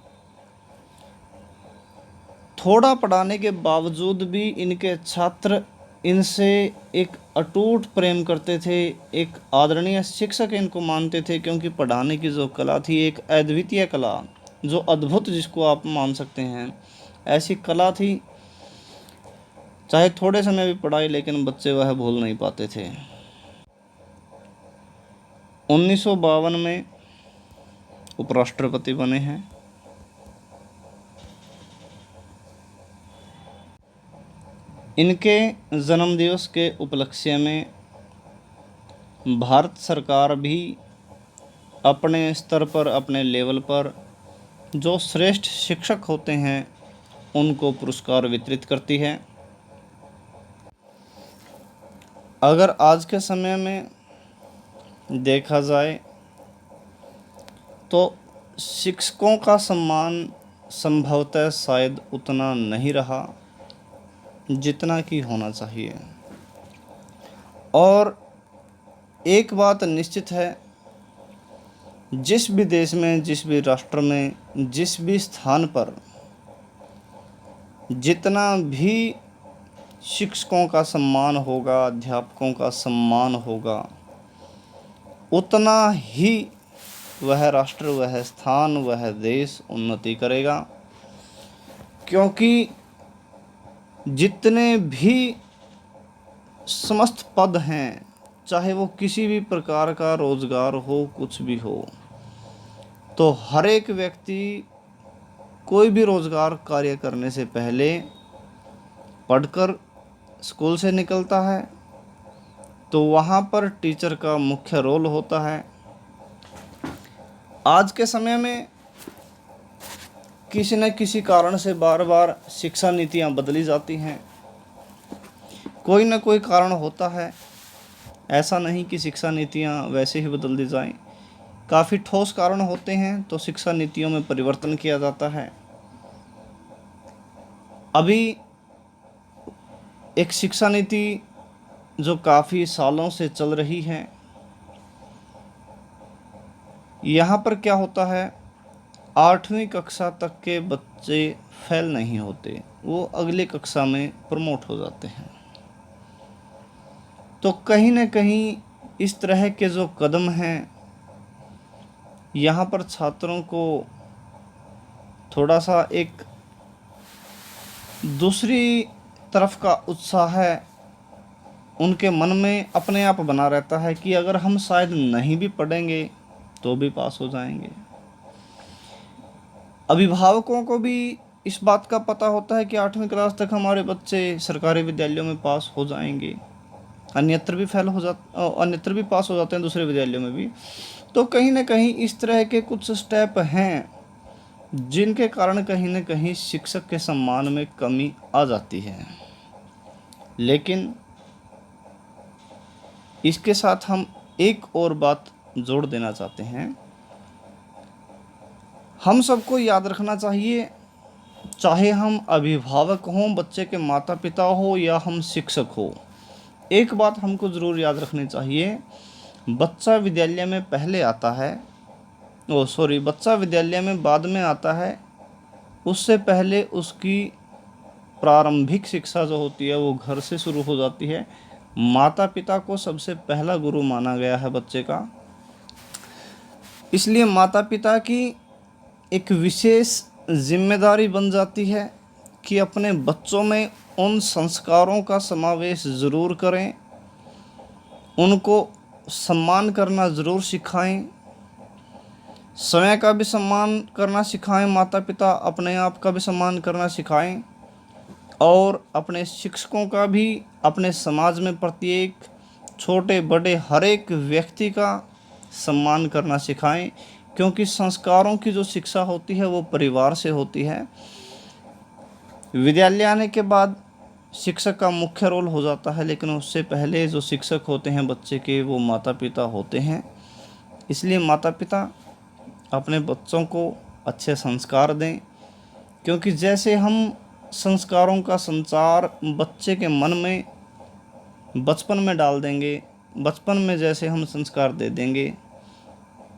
थोड़ा पढ़ाने के बावजूद भी इनके छात्र इनसे एक अटूट प्रेम करते थे, एक आदरणीय शिक्षक इनको मानते थे, क्योंकि पढ़ाने की जो कला थी एक अद्वितीय कला, जो अद्भुत जिसको आप मान सकते हैं, ऐसी कला थी। चाहे थोड़े समय भी पढ़ाई, लेकिन बच्चे वह भूल नहीं पाते थे। 1952 में उपराष्ट्रपति बने हैं। इनके जन्मदिवस के उपलक्ष्य में भारत सरकार भी अपने स्तर पर, अपने लेवल पर जो श्रेष्ठ शिक्षक होते हैं उनको पुरस्कार वितरित करती है। अगर आज के समय में देखा जाए तो शिक्षकों का सम्मान संभवतः शायद उतना नहीं रहा जितना कि होना चाहिए। और एक बात निश्चित है, जिस भी देश में, जिस भी राष्ट्र में, जिस भी स्थान पर जितना भी शिक्षकों का सम्मान होगा, अध्यापकों का सम्मान होगा, उतना ही वह राष्ट्र, वह स्थान, वह देश उन्नति करेगा। क्योंकि जितने भी समस्त पद हैं, चाहे वो किसी भी प्रकार का रोजगार हो, कुछ भी हो, तो हर एक व्यक्ति कोई भी रोजगार कार्य करने से पहले पढ़कर स्कूल से निकलता है, तो वहाँ पर टीचर का मुख्य रोल होता है। आज के समय में किसी न किसी कारण से बार बार शिक्षा नीतियाँ बदली जाती हैं। कोई ना कोई कारण होता है, ऐसा नहीं कि शिक्षा नीतियाँ वैसे ही बदल दी जाएं। काफ़ी ठोस कारण होते हैं तो शिक्षा नीतियों में परिवर्तन किया जाता है। अभी एक शिक्षा नीति जो काफ़ी सालों से चल रही है, यहाँ पर क्या होता है, 8वीं कक्षा तक के बच्चे फेल नहीं होते, वो अगली कक्षा में प्रमोट हो जाते हैं। तो कहीं न कहीं इस तरह के जो कदम हैं, यहाँ पर छात्रों को थोड़ा सा एक दूसरी तरफ का उत्साह है उनके मन में अपने आप बना रहता है कि अगर हम शायद नहीं भी पढ़ेंगे तो भी पास हो जाएंगे। अभिभावकों को भी इस बात का पता होता है कि 8वीं क्लास तक हमारे बच्चे सरकारी विद्यालयों में पास हो जाएंगे, अन्यत्र भी पास हो जाते हैं, दूसरे विद्यालयों में भी। तो कहीं ना कहीं इस तरह के कुछ स्टेप हैं जिनके कारण कहीं ना कहीं शिक्षक के सम्मान में कमी आ जाती है। लेकिन इसके साथ हम एक और बात जोड़ देना चाहते हैं। हम सबको याद रखना चाहिए, चाहे हम अभिभावक हों, बच्चे के माता पिता हो या हम शिक्षक हो, एक बात हमको ज़रूर याद रखनी चाहिए। बच्चा विद्यालय में पहले आता है, बच्चा विद्यालय में बाद में आता है। उससे पहले उसकी प्रारंभिक शिक्षा जो होती है वो घर से शुरू हो जाती है। माता पिता को सबसे पहला गुरु माना गया है बच्चे का। इसलिए माता पिता की एक विशेष जिम्मेदारी बन जाती है कि अपने बच्चों में उन संस्कारों का समावेश ज़रूर करें, उनको सम्मान करना ज़रूर सिखाएं, समय का भी सम्मान करना सिखाएं, माता पिता अपने आप का भी सम्मान करना सिखाएं, और अपने शिक्षकों का भी, अपने समाज में प्रत्येक छोटे बड़े हर एक व्यक्ति का सम्मान करना सिखाएं। क्योंकि संस्कारों की जो शिक्षा होती है वो परिवार से होती है। विद्यालय आने के बाद शिक्षक का मुख्य रोल हो जाता है, लेकिन उससे पहले जो शिक्षक होते हैं बच्चे के, वो माता पिता होते हैं। इसलिए माता पिता अपने बच्चों को अच्छे संस्कार दें, क्योंकि जैसे हम संस्कारों का संचार बच्चे के मन में बचपन में डाल देंगे, बचपन में जैसे हम संस्कार दे देंगे,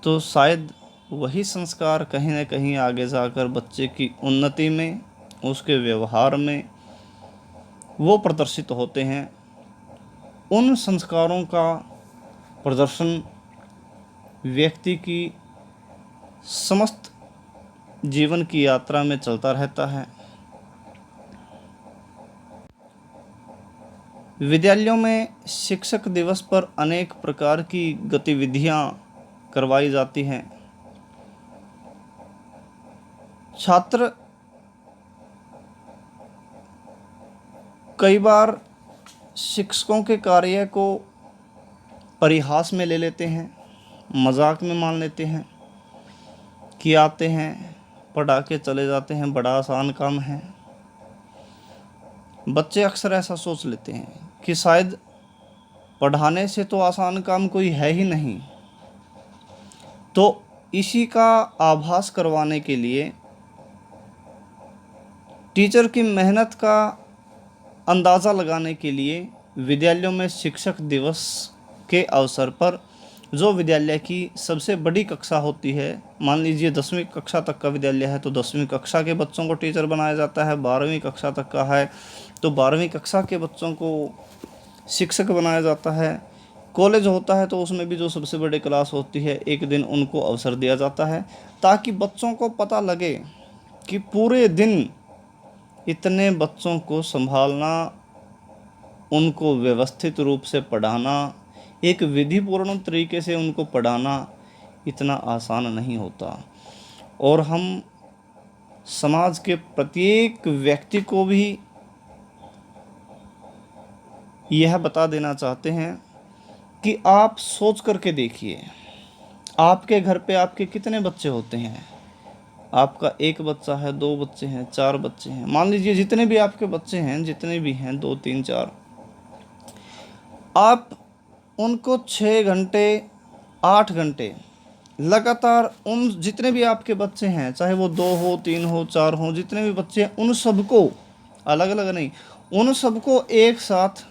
तो शायद वही संस्कार कहीं ना कहीं आगे जाकर बच्चे की उन्नति में, उसके व्यवहार में वो प्रदर्शित होते हैं। उन संस्कारों का प्रदर्शन व्यक्ति की समस्त जीवन की यात्रा में चलता रहता है। विद्यालयों में शिक्षक दिवस पर अनेक प्रकार की गतिविधियां करवाई जाती हैं। छात्र कई बार शिक्षकों के कार्य को परिहास में ले लेते हैं, मजाक में मान लेते हैं कि आते हैं, पढ़ा के चले जाते हैं, बड़ा आसान काम है। बच्चे अक्सर ऐसा सोच लेते हैं कि शायद पढ़ाने से तो आसान काम कोई है ही नहीं। तो इसी का आभास करवाने के लिए, टीचर की मेहनत का अंदाज़ा लगाने के लिए विद्यालयों में शिक्षक दिवस के अवसर पर जो विद्यालय की सबसे बड़ी कक्षा होती है, मान लीजिए 10वीं कक्षा तक का विद्यालय है तो 10वीं कक्षा के बच्चों को टीचर बनाया जाता है। 12वीं कक्षा तक का है तो 12वीं कक्षा के बच्चों को शिक्षक बनाया जाता है। कॉलेज होता है तो उसमें भी जो सबसे बड़ी क्लास होती है, एक दिन उनको अवसर दिया जाता है ताकि बच्चों को पता लगे कि पूरे दिन इतने बच्चों को संभालना, उनको व्यवस्थित रूप से पढ़ाना, एक विधिपूर्ण तरीके से उनको पढ़ाना इतना आसान नहीं होता। और हम समाज के प्रत्येक व्यक्ति को भी यह बता देना चाहते हैं कि आप सोच करके देखिए, आपके घर पे आपके कितने बच्चे होते हैं। आपका एक बच्चा है, 2 बच्चे हैं, 4 बच्चे हैं, मान लीजिए जितने भी आपके बच्चे हैं, जितने भी हैं 2, 3, 4, आप उनको 6 घंटे 8 घंटे लगातार उन जितने भी आपके बच्चे हैं, चाहे वो 2 हो, 3 हो, 4 हो, जितने भी बच्चे हैं उन सबको अलग अलग नहीं, उन सबको एक साथ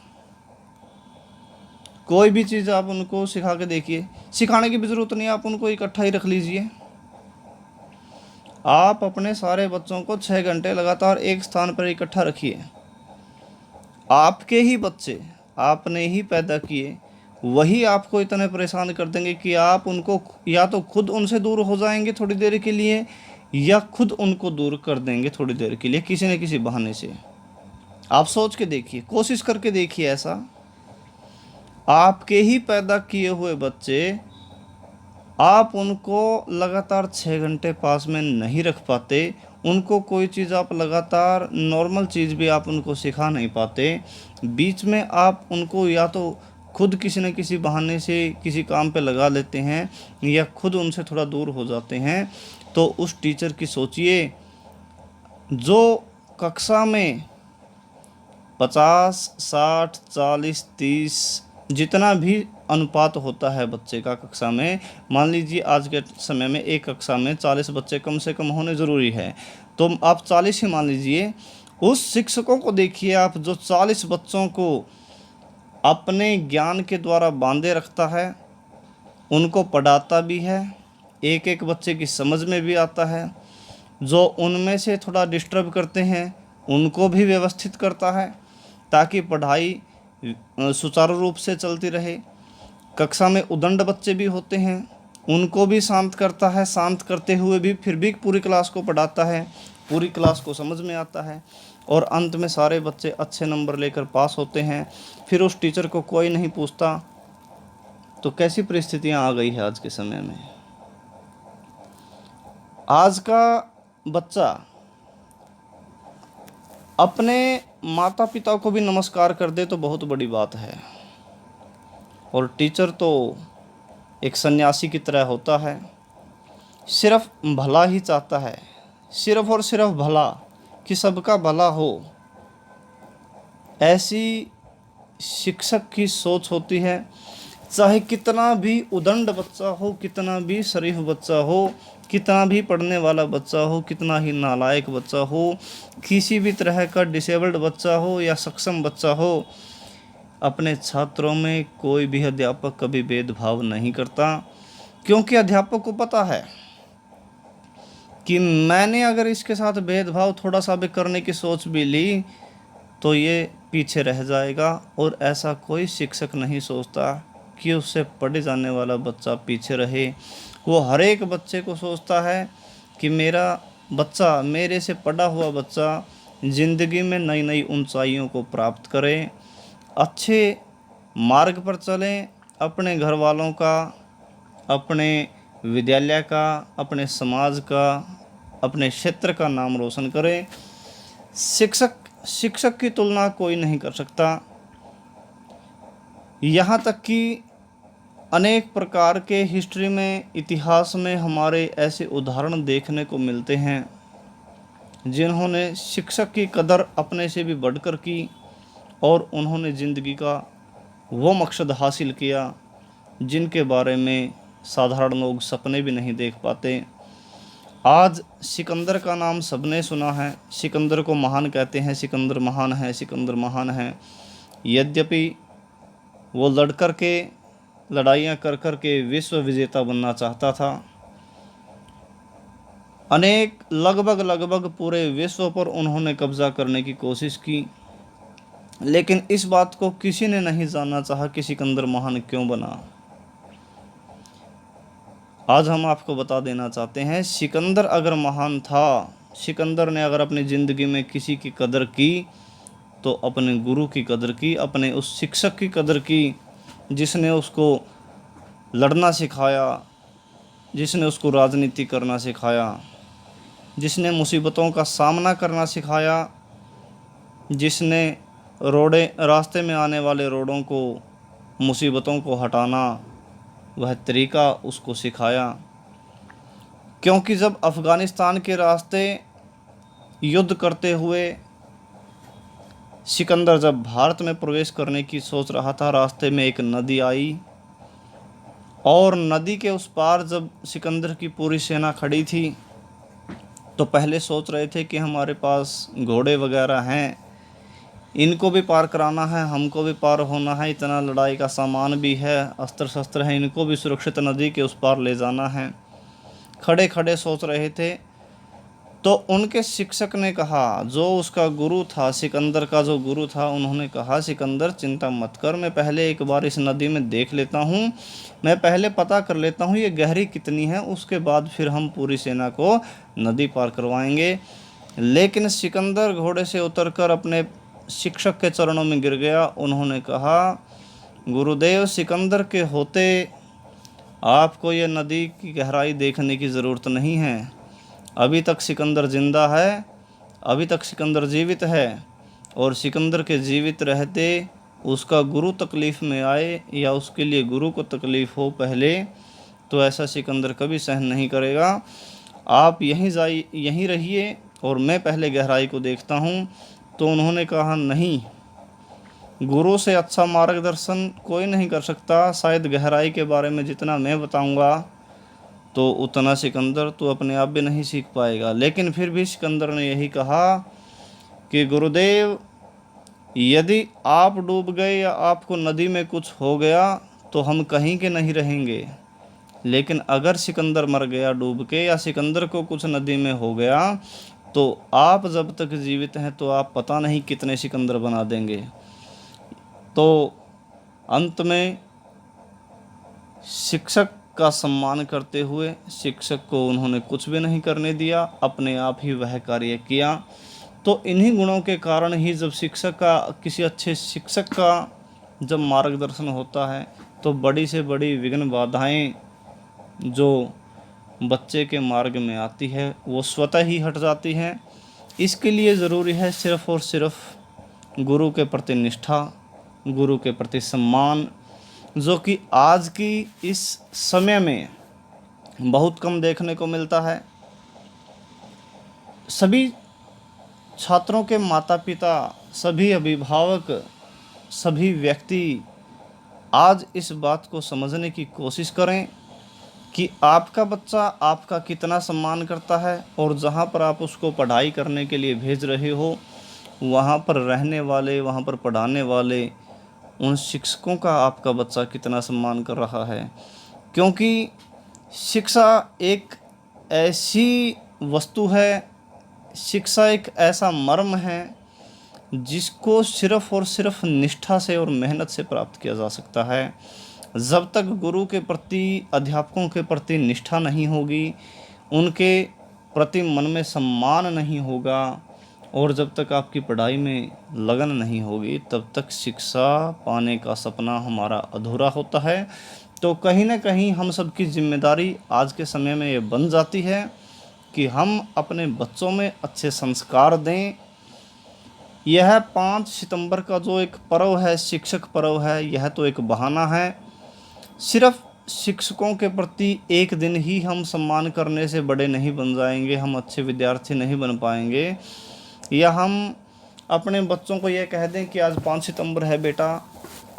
कोई भी चीज़ आप उनको सिखा के देखिए। सिखाने की भी ज़रूरत नहीं, आप उनको इकट्ठा ही रख लीजिए। आप अपने सारे बच्चों को 6 घंटे लगातार एक स्थान पर इकट्ठा रखिए। आपके ही बच्चे आपने ही पैदा किए, वही आपको इतने परेशान कर देंगे कि आप उनको या तो खुद उनसे दूर हो जाएंगे थोड़ी देर के लिए, या खुद उनको दूर कर देंगे थोड़ी देर के लिए किसी न किसी बहाने से। आप सोच के देखिए, कोशिश करके देखिए ऐसा। आपके ही पैदा किए हुए बच्चे, आप उनको लगातार 6 घंटे पास में नहीं रख पाते, उनको कोई चीज़ आप लगातार नॉर्मल चीज़ भी आप उनको सिखा नहीं पाते, बीच में आप उनको या तो खुद किसी न किसी बहाने से किसी काम पे लगा लेते हैं या खुद उनसे थोड़ा दूर हो जाते हैं, तो उस टीचर की सोचिए जो कक्षा में 50, 60, 40, 30 जितना भी अनुपात होता है बच्चे का कक्षा में, मान लीजिए आज के समय में एक कक्षा में 40 बच्चे कम से कम होने ज़रूरी है, तो आप 40 ही मान लीजिए। उस शिक्षकों को देखिए आप, जो 40 बच्चों को अपने ज्ञान के द्वारा बांधे रखता है, उनको पढ़ाता भी है, एक एक बच्चे की समझ में भी आता है, जो उनमें से थोड़ा डिस्टर्ब करते हैं उनको भी व्यवस्थित करता है ताकि पढ़ाई सुचारू रूप से चलती रहे। कक्षा में उदंड बच्चे भी होते हैं, उनको भी शांत करता है, शांत करते हुए भी फिर भी पूरी क्लास को पढ़ाता है, पूरी क्लास को समझ में आता है और अंत में सारे बच्चे अच्छे नंबर लेकर पास होते हैं। फिर उस टीचर को कोई नहीं पूछता। तो कैसी परिस्थितियां आ गई है आज के समय में। आज का बच्चा अपने माता पिता को भी नमस्कार कर दे तो बहुत बड़ी बात है, और टीचर तो एक सन्यासी की तरह होता है, सिर्फ भला ही चाहता है, सिर्फ और सिर्फ भला, कि सबका भला हो, ऐसी शिक्षक की सोच होती है। चाहे कितना भी उदंड बच्चा हो, कितना भी शरीफ बच्चा हो, कितना भी पढ़ने वाला बच्चा हो, कितना ही नालायक बच्चा हो, किसी भी तरह का डिसेबल्ड बच्चा हो या सक्षम बच्चा हो, अपने छात्रों में कोई भी अध्यापक कभी भेदभाव नहीं करता, क्योंकि अध्यापक को पता है कि मैंने अगर इसके साथ भेदभाव थोड़ा सा भी करने की सोच भी ली तो ये पीछे रह जाएगा। और ऐसा कोई शिक्षक नहीं सोचता कि उससे पढ़े जाने वाला बच्चा पीछे रहे। वो हर एक बच्चे को सोचता है कि मेरा बच्चा, मेरे से पढ़ा हुआ बच्चा ज़िंदगी में नई नई ऊंचाइयों को प्राप्त करे, अच्छे मार्ग पर चलें, अपने घर वालों का, अपने विद्यालय का, अपने समाज का, अपने क्षेत्र का नाम रोशन करें। शिक्षक की तुलना कोई नहीं कर सकता। यहाँ तक कि अनेक प्रकार के हिस्ट्री में, इतिहास में हमारे ऐसे उदाहरण देखने को मिलते हैं जिन्होंने शिक्षक की कदर अपने से भी बढ़कर की और उन्होंने ज़िंदगी का वो मकसद हासिल किया जिनके बारे में साधारण लोग सपने भी नहीं देख पाते। आज सिकंदर का नाम सबने सुना है, सिकंदर को महान कहते हैं, सिकंदर महान है, सिकंदर महान है। यद्यपि वो लड़ाइयाँ कर कर के विश्व विजेता बनना चाहता था। लगभग पूरे विश्व पर उन्होंने कब्जा करने की कोशिश की, लेकिन इस बात को किसी ने नहीं जानना चाहा कि सिकंदर महान क्यों बना। आज हम आपको बता देना चाहते हैं, सिकंदर अगर महान था, सिकंदर ने अगर अपनी ज़िंदगी में किसी की कदर की तो अपने गुरु की कदर की, अपने उस शिक्षक की कदर की जिसने उसको लड़ना सिखाया, जिसने उसको राजनीति करना सिखाया, जिसने मुसीबतों का सामना करना सिखाया, जिसने रास्ते में आने वाले रोड़ों को, मुसीबतों को हटाना वह तरीका उसको सिखाया। क्योंकि जब अफ़गानिस्तान के रास्ते युद्ध करते हुए सिकंदर जब भारत में प्रवेश करने की सोच रहा था, रास्ते में एक नदी आई और नदी के उस पार जब सिकंदर की पूरी सेना खड़ी थी तो पहले सोच रहे थे कि हमारे पास घोड़े वगैरह हैं, इनको भी पार कराना है, हमको भी पार होना है, इतना लड़ाई का सामान भी है, अस्त्र शस्त्र है, इनको भी सुरक्षित नदी के उस पार ले जाना है। खड़े खड़े सोच रहे थे तो उनके शिक्षक ने कहा, जो उसका गुरु था, सिकंदर का जो गुरु था, उन्होंने कहा, सिकंदर चिंता मत कर, मैं पहले एक बार इस नदी में देख लेता हूँ, मैं पहले पता कर लेता हूँ ये गहरी कितनी है, उसके बाद फिर हम पूरी सेना को नदी पार करवाएंगे। लेकिन सिकंदर घोड़े से उतरकर अपने शिक्षक के चरणों में गिर गया। उन्होंने कहा, गुरुदेव, सिकंदर के होते आपको ये नदी की गहराई देखने की ज़रूरत नहीं है। अभी तक सिकंदर जिंदा है, अभी तक सिकंदर जीवित है, और सिकंदर के जीवित रहते उसका गुरु तकलीफ़ में आए या उसके लिए गुरु को तकलीफ़ हो पहले, तो ऐसा सिकंदर कभी सहन नहीं करेगा। आप यहीं रहिए और मैं पहले गहराई को देखता हूँ। तो उन्होंने कहा, नहीं, गुरु से अच्छा मार्गदर्शन कोई नहीं कर सकता। शायद गहराई के बारे में जितना मैं बताऊँगा तो उतना सिकंदर तो अपने आप भी नहीं सीख पाएगा। लेकिन फिर भी सिकंदर ने यही कहा कि गुरुदेव, यदि आप डूब गए या आपको नदी में कुछ हो गया तो हम कहीं के नहीं रहेंगे, लेकिन अगर सिकंदर मर गया डूब के या सिकंदर को कुछ नदी में हो गया तो आप जब तक जीवित हैं तो आप पता नहीं कितने सिकंदर बना देंगे। तो अंत में शिक्षक का सम्मान करते हुए शिक्षक को उन्होंने कुछ भी नहीं करने दिया, अपने आप ही वह कार्य किया। तो इन्हीं गुणों के कारण ही जब किसी अच्छे शिक्षक का जब मार्गदर्शन होता है तो बड़ी से बड़ी विघ्न बाधाएं जो बच्चे के मार्ग में आती है वो स्वतः ही हट जाती हैं। इसके लिए ज़रूरी है सिर्फ़ और सिर्फ गुरु के प्रति निष्ठा, गुरु के प्रति सम्मान, जो कि आज की इस समय में बहुत कम देखने को मिलता है। सभी छात्रों के माता पिता, सभी अभिभावक, सभी व्यक्ति आज इस बात को समझने की कोशिश करें कि आपका बच्चा आपका कितना सम्मान करता है, और जहाँ पर आप उसको पढ़ाई करने के लिए भेज रहे हो वहाँ पर रहने वाले, वहाँ पर पढ़ाने वाले उन शिक्षकों का आपका बच्चा कितना सम्मान कर रहा है। क्योंकि शिक्षा एक ऐसी वस्तु है, शिक्षा एक ऐसा मर्म है जिसको सिर्फ और सिर्फ निष्ठा से और मेहनत से प्राप्त किया जा सकता है। जब तक गुरु के प्रति, अध्यापकों के प्रति निष्ठा नहीं होगी, उनके प्रति मन में सम्मान नहीं होगा, और जब तक आपकी पढ़ाई में लगन नहीं होगी, तब तक शिक्षा पाने का सपना हमारा अधूरा होता है। तो कहीं ना कहीं हम सबकी जिम्मेदारी आज के समय में ये बन जाती है कि हम अपने बच्चों में अच्छे संस्कार दें। यह 5 सितंबर का जो एक पर्व है, शिक्षक पर्व है, यह तो एक बहाना है। सिर्फ शिक्षकों के प्रति एक दिन ही हम सम्मान करने से बड़े नहीं बन जाएंगे, हम अच्छे विद्यार्थी नहीं बन पाएंगे। या हम अपने बच्चों को यह कह दें कि आज 5 सितंबर है बेटा,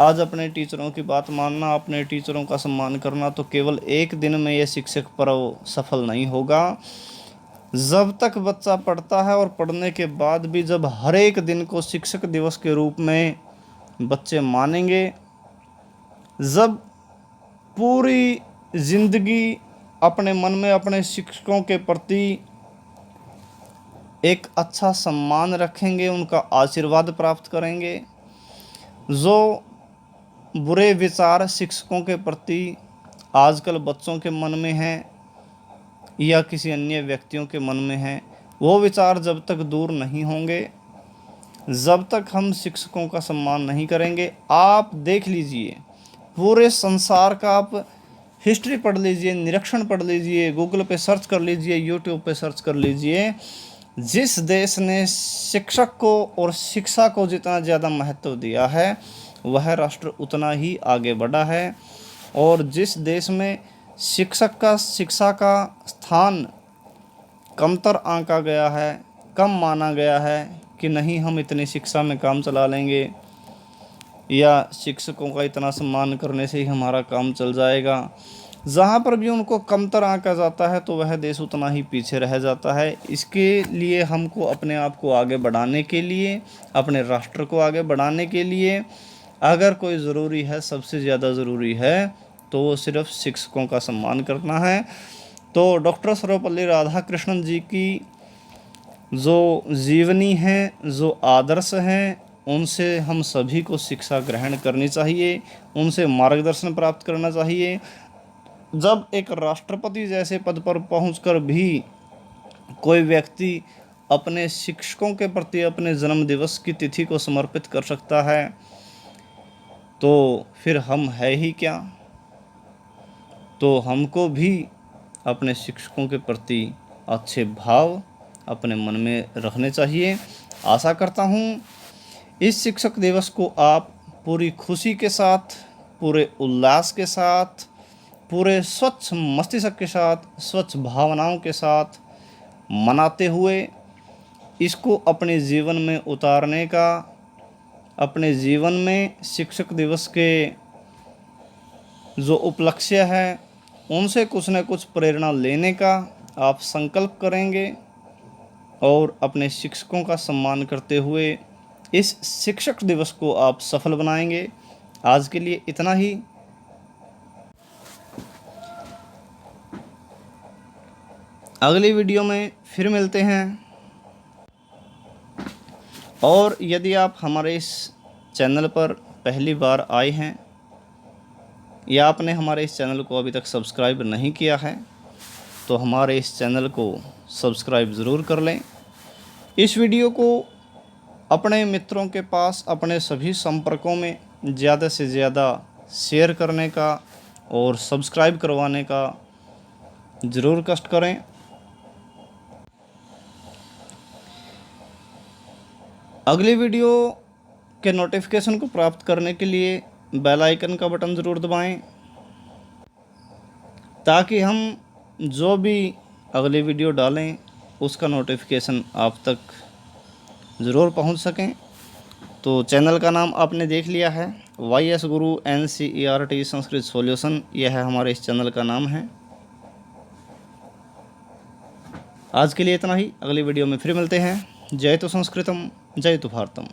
आज अपने टीचरों की बात मानना, अपने टीचरों का सम्मान करना, तो केवल एक दिन में यह शिक्षक पर्व सफल नहीं होगा। जब तक बच्चा पढ़ता है और पढ़ने के बाद भी जब हर एक दिन को शिक्षक दिवस के रूप में बच्चे मानेंगे, जब पूरी ज़िंदगी अपने मन में अपने शिक्षकों के प्रति एक अच्छा सम्मान रखेंगे, उनका आशीर्वाद प्राप्त करेंगे, जो बुरे विचार शिक्षकों के प्रति आजकल बच्चों के मन में हैं या किसी अन्य व्यक्तियों के मन में हैं, वो विचार जब तक दूर नहीं होंगे, जब तक हम शिक्षकों का सम्मान नहीं करेंगे। आप देख लीजिए, पूरे संसार का आप हिस्ट्री पढ़ लीजिए, निरीक्षण पढ़ लीजिए, गूगल पे सर्च कर लीजिए, यूट्यूब पे सर्च कर लीजिए, जिस देश ने शिक्षक को और शिक्षा को जितना ज़्यादा महत्व दिया है, वह राष्ट्र उतना ही आगे बढ़ा है। और जिस देश में शिक्षा का स्थान कमतर आंका गया है, कम माना गया है कि नहीं हम इतनी शिक्षा में काम चला लेंगे या शिक्षकों का इतना सम्मान करने से ही हमारा काम चल जाएगा, जहाँ पर भी उनको कमतर आंका जाता है तो वह देश उतना ही पीछे रह जाता है। इसके लिए हमको अपने आप को आगे बढ़ाने के लिए, अपने राष्ट्र को आगे बढ़ाने के लिए अगर कोई ज़रूरी है, सबसे ज़्यादा ज़रूरी है, तो वो सिर्फ शिक्षकों का सम्मान करना है। तो डॉक्टर सर्वपल्ली राधाकृष्णन जी की जो जीवनी है, जो आदर्श हैं, उनसे हम सभी को शिक्षा ग्रहण करनी चाहिए, उनसे मार्गदर्शन प्राप्त करना चाहिए। जब एक राष्ट्रपति जैसे पद पर पहुंचकर भी कोई व्यक्ति अपने शिक्षकों के प्रति अपने जन्म दिवस की तिथि को समर्पित कर सकता है, तो फिर हम है ही क्या। तो हमको भी अपने शिक्षकों के प्रति अच्छे भाव अपने मन में रखने चाहिए। आशा करता हूँ इस शिक्षक दिवस को आप पूरी खुशी के साथ, पूरे उल्लास के साथ, पूरे स्वच्छ मस्तिष्क के साथ, स्वच्छ भावनाओं के साथ मनाते हुए इसको अपने जीवन में उतारने का, अपने जीवन में शिक्षक दिवस के जो उपलक्ष्य है उनसे कुछ न कुछ प्रेरणा लेने का आप संकल्प करेंगे और अपने शिक्षकों का सम्मान करते हुए इस शिक्षक दिवस को आप सफल बनाएंगे। आज के लिए इतना ही। अगली वीडियो में फिर मिलते हैं। और यदि आप हमारे इस चैनल पर पहली बार आए हैं या आपने हमारे इस चैनल को अभी तक सब्सक्राइब नहीं किया है, तो हमारे इस चैनल को सब्सक्राइब ज़रूर कर लें। इस वीडियो को अपने मित्रों के पास, अपने सभी संपर्कों में ज़्यादा से ज़्यादा शेयर करने का और सब्सक्राइब करवाने का ज़रूर कष्ट करें। अगली वीडियो के नोटिफिकेशन को प्राप्त करने के लिए बेल आइकन का बटन ज़रूर दबाएं, ताकि हम जो भी अगली वीडियो डालें उसका नोटिफिकेशन आप तक ज़रूर पहुंच सकें। तो चैनल का नाम आपने देख लिया है, YS गुरु NCERT संस्कृत सॉल्यूशन, यह है हमारे इस चैनल का नाम है। आज के लिए इतना ही। अगली वीडियो में फिर मिलते हैं। जय तो संस्कृतम, जय तो भारतम।